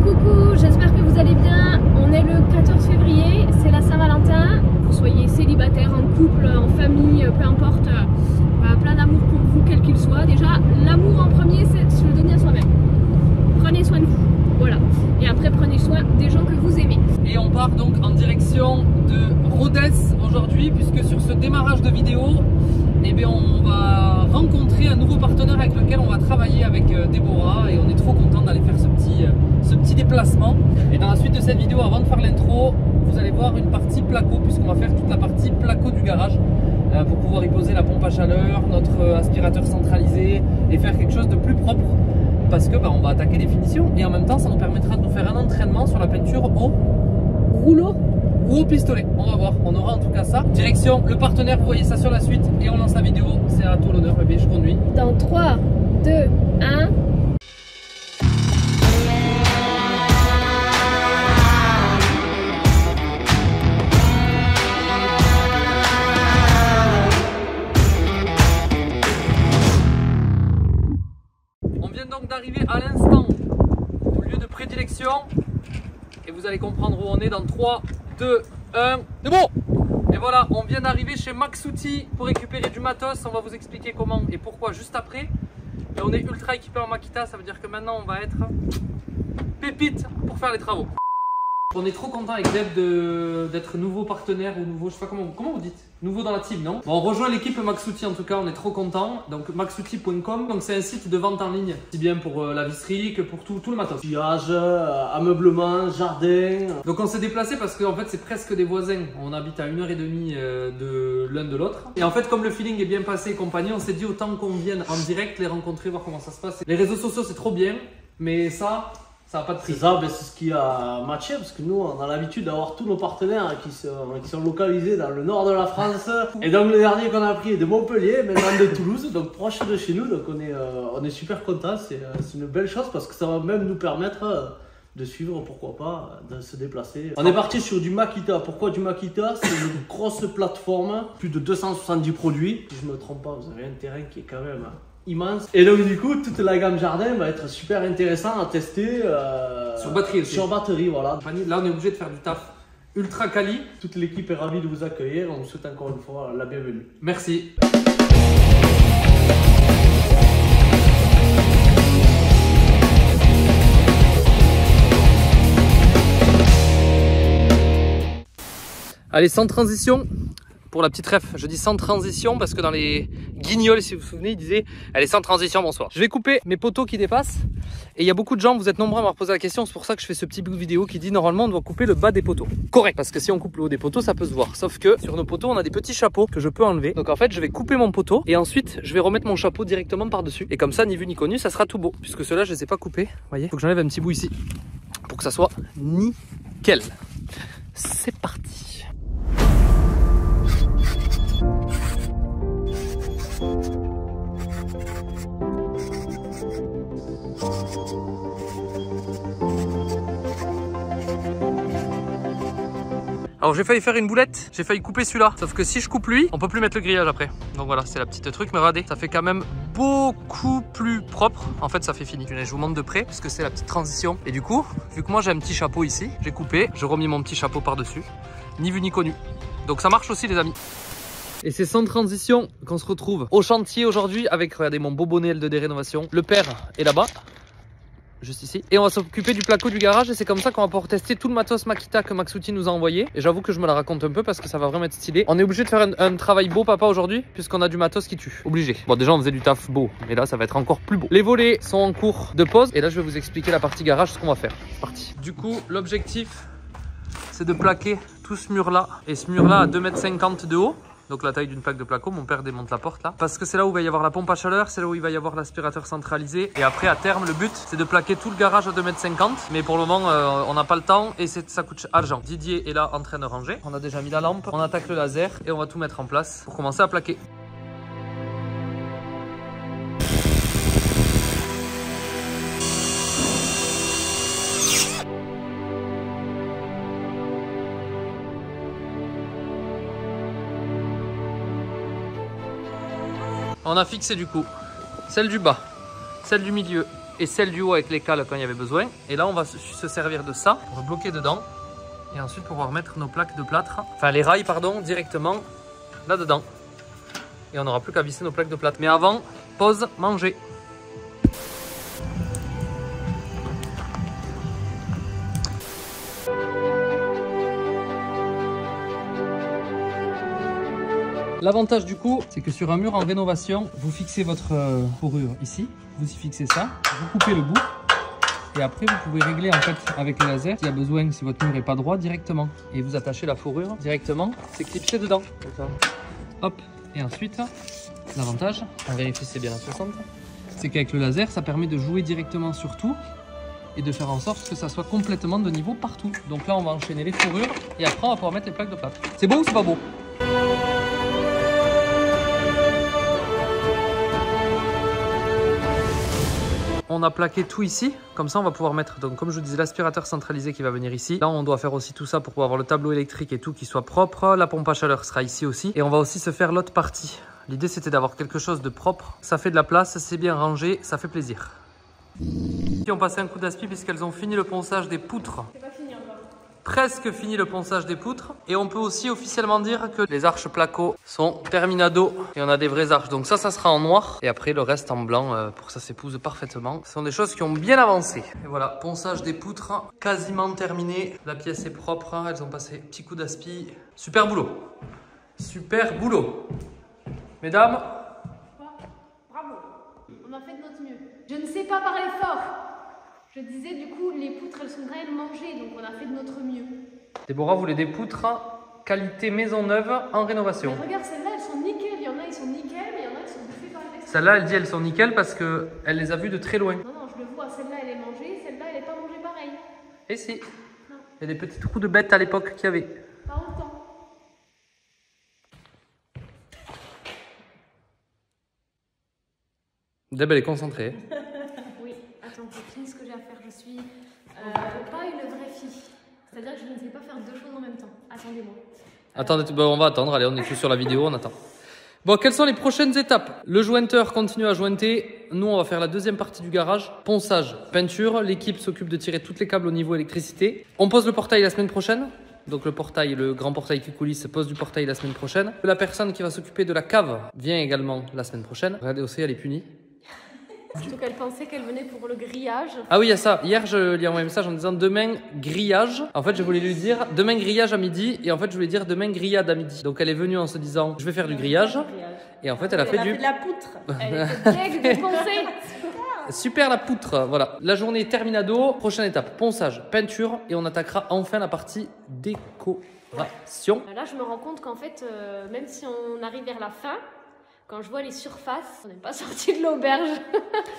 coucou, j'espère que vous allez bien. On est le 14 février, c'est la Saint-Valentin. Que vous soyez célibataire, en couple, en famille, peu importe, plein d'amour pour vous, quel qu'il soit. Déjà, l'amour en premier, c'est se le donner à soi-même. Prenez soin de vous, voilà. Et après, prenez soin des gens que vous aimez. Et on part donc en direction de Rodez aujourd'hui, puisque sur ce démarrage de vidéo, eh bien, on va rencontrer un nouveau partenaire avec lequel on va travailler avec Déborah, et on est trop content d'aller faire ce petit déplacement. Et dans la suite de cette vidéo, avant de faire l'intro, vous allez voir une partie placo, puisqu'on va faire toute la partie placo du garage pour pouvoir y poser la pompe à chaleur, notre aspirateur centralisé et faire quelque chose de plus propre, parce que on va attaquer les finitions et en même temps ça nous permettra de nous faire un entraînement sur la peinture au rouleau ou au pistolet. On va voir, on aura en tout cas ça. Direction le partenaire, vous voyez ça sur la suite et on lance la vidéo. C'est à toi l'honneur bébé, je conduis. Dans 3, 2, 1. On vient donc d'arriver à l'instant au lieu de prédilection et vous allez comprendre où on est dans 3, 2, 1, c'est bon! Et voilà, on vient d'arriver chez Maxouti pour récupérer du matos. On va vous expliquer comment et pourquoi juste après. Et on est ultra équipé en Makita, ça veut dire que maintenant on va être pépite pour faire les travaux. On est trop content avec Deb d'être nouveau partenaire ou nouveau, je sais pas comment vous dites, nouveau dans la team, non? Bon, on rejoint l'équipe Maxouti en tout cas, on est trop content. Donc maxouti.com, donc c'est un site de vente en ligne, aussi bien pour la visserie que pour tout le matos. Pillage, ameublement, jardin. Donc on s'est déplacé parce qu'en fait c'est presque des voisins, on habite à 1h30 de l'un de l'autre. Et en fait comme le feeling est bien passé et compagnie, on s'est dit autant qu'on vienne en direct les rencontrer, voir comment ça se passe. Les réseaux sociaux c'est trop bien, mais ça n'a pas de prix. C'est ça, c'est ce qui a matché parce que nous on a l'habitude d'avoir tous nos partenaires qui sont localisés dans le nord de la France. Et donc le dernier qu'on a pris est de Montpellier, maintenant de Toulouse, donc proche de chez nous. Donc on est super contents, c'est une belle chose parce que ça va même nous permettre de suivre, pourquoi pas, de se déplacer. On est parti sur du Makita. Pourquoi du Makita? C'est une grosse plateforme, plus de 270 produits. Si je ne me trompe pas, vous avez un terrain qui est quand même immense. Et donc du coup, toute la gamme jardin va être super intéressant à tester sur batterie aussi. Sur batterie, voilà. Là, on est obligé de faire du taf ultra quali. Toute l'équipe est ravie de vous accueillir. On vous souhaite encore une fois la bienvenue. Merci. Allez, sans transition. Pour la petite ref, je dis sans transition parce que dans les guignols, si vous vous souvenez, ils disaient elle est sans transition, bonsoir. Je vais couper mes poteaux qui dépassent et il y a beaucoup de gens, vous êtes nombreux à m'avoir posé la question, c'est pour ça que je fais ce petit bout de vidéo qui dit normalement on doit couper le bas des poteaux. Correct, parce que si on coupe le haut des poteaux, ça peut se voir. Sauf que sur nos poteaux, on a des petits chapeaux que je peux enlever. Donc en fait, je vais couper mon poteau et ensuite je vais remettre mon chapeau directement par-dessus. Et comme ça, ni vu ni connu, ça sera tout beau. Puisque ceux-là, je les ai pas coupés. Vous voyez, faut que j'enlève un petit bout ici pour que ça soit nickel. C'est parti. Alors j'ai failli faire une boulette, j'ai failli couper celui-là. Sauf que si je coupe lui, on peut plus mettre le grillage après. Donc voilà, c'est la petite truc, mais regardez, ça fait quand même beaucoup plus propre. En fait, ça fait fini. Je vous montre de près, parce que c'est la petite transition. Et du coup, vu que moi j'ai un petit chapeau ici, j'ai coupé, j'ai remis mon petit chapeau par-dessus. Ni vu ni connu. Donc ça marche aussi les amis. Et c'est sans transition qu'on se retrouve au chantier aujourd'hui avec, regardez, mon beau bonnet L2D Rénovation. Le père est là-bas, juste ici. Et on va s'occuper du placo du garage et c'est comme ça qu'on va pouvoir tester tout le matos Makita que Maxouti nous a envoyé. Et j'avoue que je me la raconte un peu parce que ça va vraiment être stylé. On est obligé de faire un travail beau papa aujourd'hui puisqu'on a du matos qui tue. Obligé. Bon déjà on faisait du taf beau, mais là ça va être encore plus beau. Les volets sont en cours de pause et là je vais vous expliquer la partie garage, ce qu'on va faire. C'est parti. Du coup l'objectif c'est de plaquer tout ce mur là et ce mur là à 2,50 m de haut. Donc la taille d'une plaque de placo, mon père démonte la porte là. Parce que c'est là où il va y avoir la pompe à chaleur, c'est là où il va y avoir l'aspirateur centralisé. Et après à terme, le but c'est de plaquer tout le garage à 2,50 m. Mais pour le moment, on n'a pas le temps et ça coûte argent. Didier est là en train de ranger. On a déjà mis la lampe, on attaque le laser et on va tout mettre en place pour commencer à plaquer. On a fixé du coup celle du bas, celle du milieu et celle du haut avec les cales quand il y avait besoin. Et là, on va se servir de ça pour bloquer dedans et ensuite pouvoir mettre nos plaques de plâtre, enfin les rails pardon, directement là-dedans. Et on n'aura plus qu'à visser nos plaques de plâtre. Mais avant, pause, manger. L'avantage du coup, c'est que sur un mur en rénovation, vous fixez votre fourrure ici, vous y fixez ça, vous coupez le bout et après vous pouvez régler en fait avec le laser s'il y a besoin, si votre mur n'est pas droit directement. Et vous attachez la fourrure directement, c'est clipsé dedans. Comme ça. Hop, et ensuite, l'avantage, on vérifie si c'est bien à 60, c'est qu'avec le laser, ça permet de jouer directement sur tout et de faire en sorte que ça soit complètement de niveau partout. Donc là, on va enchaîner les fourrures et après on va pouvoir mettre les plaques de plâtre. C'est beau ou c'est pas beau? On a plaqué tout ici, comme ça on va pouvoir mettre, donc comme je vous disais, l'aspirateur centralisé qui va venir ici. Là on doit faire aussi tout ça pour pouvoir avoir le tableau électrique et tout qui soit propre. La pompe à chaleur sera ici aussi. Et on va aussi se faire l'autre partie. L'idée c'était d'avoir quelque chose de propre. Ça fait de la place, c'est bien rangé, ça fait plaisir. Ici on passait un coup d'aspi puisqu'elles ont fini le ponçage des poutres. C'est pas fini encore. Presque fini le ponçage des poutres. Et on peut aussi officiellement dire que les arches placo sont terminado. Et on a des vraies arches. Donc ça sera en noir. Et après le reste en blanc pour que ça s'épouse parfaitement. Ce sont des choses qui ont bien avancé. Et voilà, ponçage des poutres quasiment terminé. La pièce est propre. Elles ont passé un petit coup d'aspi. Super boulot. Super boulot. Mesdames. Bravo. On a fait de notre mieux. Je ne sais pas parler fort. Je disais du coup, les poutres elles sont quand même mangées, donc on a fait de notre mieux. Déborah voulait des poutres qualité maison neuve en rénovation. Mais regarde, celles-là elles sont nickel. Il y en a ils sont nickel, mais il y en a qui sont bouffées par les textiles. Celles-là, elle dit elles sont nickel parce qu'elle les a vues de très loin. Non, non, je le vois. Celle-là elle est mangée, celle-là elle n'est pas mangée pareil. Et si. Non. Il y a des petits trous de bêtes à l'époque qu'il y avait. Pas autant. Deb, elle est concentrée. Oui, attends, c'est fini ce que j'ai à faire. Je suis pas une vraie fille. C'est-à-dire que je ne sais pas faire deux choses en même temps. Attendez-moi. Attendez, on va attendre. Allez, on est sur la vidéo, on attend. Bon, quelles sont les prochaines étapes? Le jointeur continue à jointer. Nous, on va faire la deuxième partie du garage. Ponçage, peinture. L'équipe s'occupe de tirer tous les câbles au niveau électricité. On pose le portail la semaine prochaine. Donc le portail, le grand portail qui coulisse, pose du portail la semaine prochaine. La personne qui va s'occuper de la cave vient également la semaine prochaine. Regardez aussi, elle est punie. Surtout qu'elle pensait qu'elle venait pour le grillage. Ah oui, il y a ça. Hier, je lui ai envoyé un message en disant demain grillage. En fait, je voulais lui dire demain grillage à midi. Et en fait, je voulais dire demain grillade à midi. Donc, elle est venue en se disant je vais faire du grillage. Et en fait, elle a fait de la poutre. Elle était deg de penser. Super la poutre. Voilà. La journée est terminado. Prochaine étape, ponçage, peinture. Et on attaquera enfin la partie décoration. Là, je me rends compte qu'en fait, même si on arrive vers la fin, quand je vois les surfaces, on n'est pas sorti de l'auberge.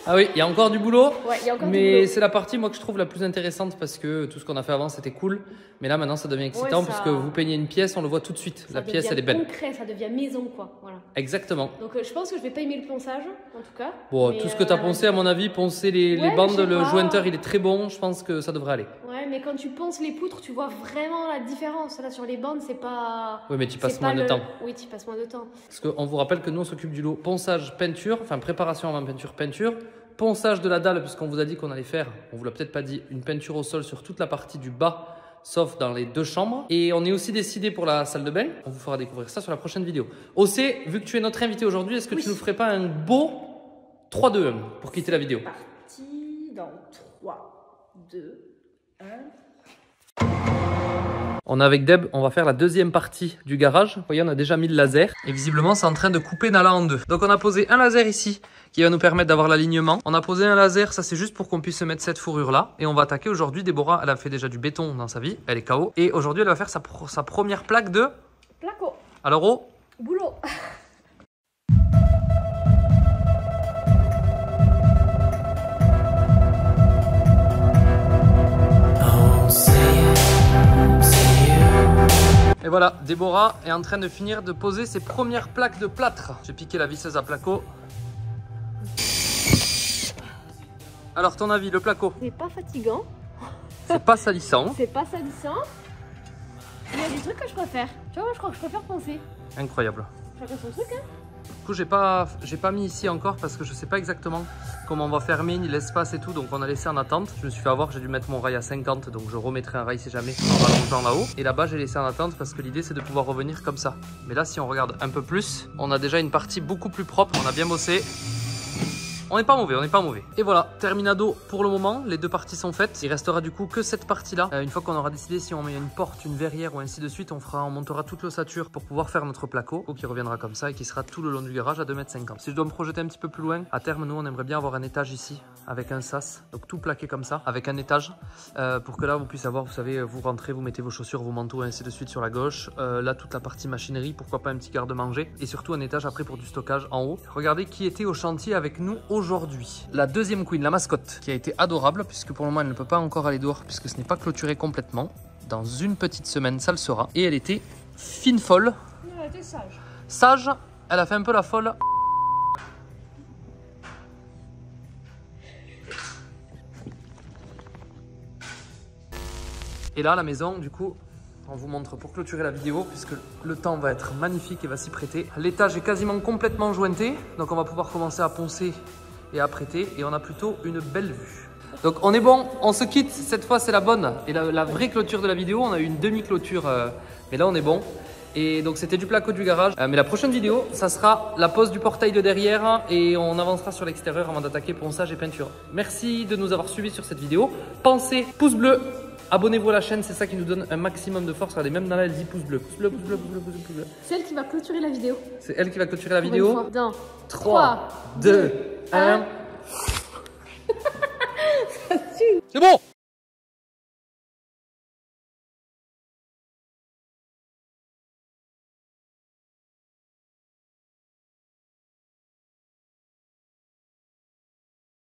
Ah oui, il y a encore du boulot. Ouais, il y a encore du mais boulot. c'est la partie moi que je trouve la plus intéressante parce que tout ce qu'on a fait avant c'était cool. Mais là maintenant ça devient excitant Ouais, ça... puisque vous peignez une pièce, on le voit tout de suite. La pièce elle est belle. Concret, ça devient maison quoi. Voilà. Exactement. Donc je pense que je vais pas aimer le ponçage en tout cas. Bon, mais, tout ce que tu as poncé à mon avis, poncer les ouais, bandes, je sais le pas. jointeur il est très bon, je pense que ça devrait aller. Ouais, mais quand tu ponces les poutres, tu vois vraiment la différence. Là sur les bandes, c'est pas. Oui, mais tu passes c'est moins pas de temps. Oui, tu passes moins de temps. Parce qu'on vous rappelle que nous on s'occupe du lot ponçage, peinture, enfin préparation avant peinture, peinture. Ponçage de la dalle, puisqu'on vous a dit qu'on allait faire, on vous l'a peut-être pas dit, une peinture au sol sur toute la partie du bas, sauf dans les deux chambres. Et on est aussi décidé pour la salle de bain. On vous fera découvrir ça sur la prochaine vidéo. Océ, vu que tu es notre invité aujourd'hui, est-ce que tu nous ferais pas un beau 3-2-1 pour quitter la vidéo? Parti dans 3, 2, 1. On est avec Deb, on va faire la deuxième partie du garage. Vous voyez, on a déjà mis le laser. Et visiblement, c'est en train de couper Nala en deux. Donc on a posé un laser ici, qui va nous permettre d'avoir l'alignement. On a posé un laser, ça c'est juste pour qu'on puisse mettre cette fourrure là. Et on va attaquer aujourd'hui. Déborah, elle a fait déjà du béton dans sa vie. Elle est KO. Et aujourd'hui, elle va faire sa première plaque de... Placo. Alors, oh, Boulot. et voilà, Déborah est en train de finir de poser ses premières plaques de plâtre. J'ai piqué la visseuse à placo. Alors, ton avis, le placo? C'est pas fatigant. C'est pas salissant. C'est pas salissant. Il y a des trucs que je préfère. Tu vois, moi je crois que je préfère poncer. Incroyable. Chacun son truc, hein. coup j'ai pas mis ici encore parce que je sais pas exactement comment on va fermer ni l'espace et tout, donc on a laissé en attente. Je me suis fait avoir, j'ai dû mettre mon rail à 50, donc je remettrai un rail si jamais en rallongeant là-haut. Et là-bas j'ai laissé en attente parce que l'idée c'est de pouvoir revenir comme ça. Mais là si on regarde un peu plus, on a déjà une partie beaucoup plus propre, on a bien bossé. On n'est pas mauvais, on n'est pas mauvais. Et voilà, terminado pour le moment, les deux parties sont faites. Il restera du coup que cette partie-là. Une fois qu'on aura décidé si on met une porte, une verrière ou ainsi de suite, on montera toute l'ossature pour pouvoir faire notre placo qui reviendra comme ça et qui sera tout le long du garage à 2,50 m. Si je dois me projeter un petit peu plus loin, à terme, nous, on aimerait bien avoir un étage ici avec un sas, donc tout plaqué comme ça, avec un étage pour que là, vous puissiez avoir, vous savez, vous rentrez, vous mettez vos chaussures, vos manteaux et ainsi de suite sur la gauche. Là, toute la partie machinerie, pourquoi pas un petit garde-manger et surtout un étage après pour du stockage en haut. Regardez qui était au chantier avec nous aujourd'hui. La deuxième queen, la mascotte, qui a été adorable puisque pour le moment elle ne peut pas encore aller dehors puisque ce n'est pas clôturé complètement. Dans une petite semaine ça le sera. Et elle était fine folle. Elle était sage. Sage, elle a fait un peu la folle. Et là la maison du coup, on vous montre pour clôturer la vidéo puisque le temps va être magnifique et va s'y prêter. L'étage est quasiment complètement jointé, donc on va pouvoir commencer à poncer et à prêter et on a plutôt une belle vue. Donc on est bon, on se quitte, cette fois c'est la bonne et la vraie clôture de la vidéo. On a eu une demi-clôture mais là on est bon. Et donc c'était du placo du garage, mais la prochaine vidéo ça sera la pose du portail de derrière et on avancera sur l'extérieur avant d'attaquer ponçage et peinture. Merci de nous avoir suivis sur cette vidéo, pensez pouce bleu, abonnez-vous à la chaîne, c'est ça qui nous donne un maximum de force. Regardez, même dans là elle dit pouce bleu, pouce bleu, pouce bleu, pouce bleu, pouce bleu. C'est elle qui va clôturer la vidéo. C'est elle qui va clôturer la vidéo. Dans 3, 2, 1. C'est bon.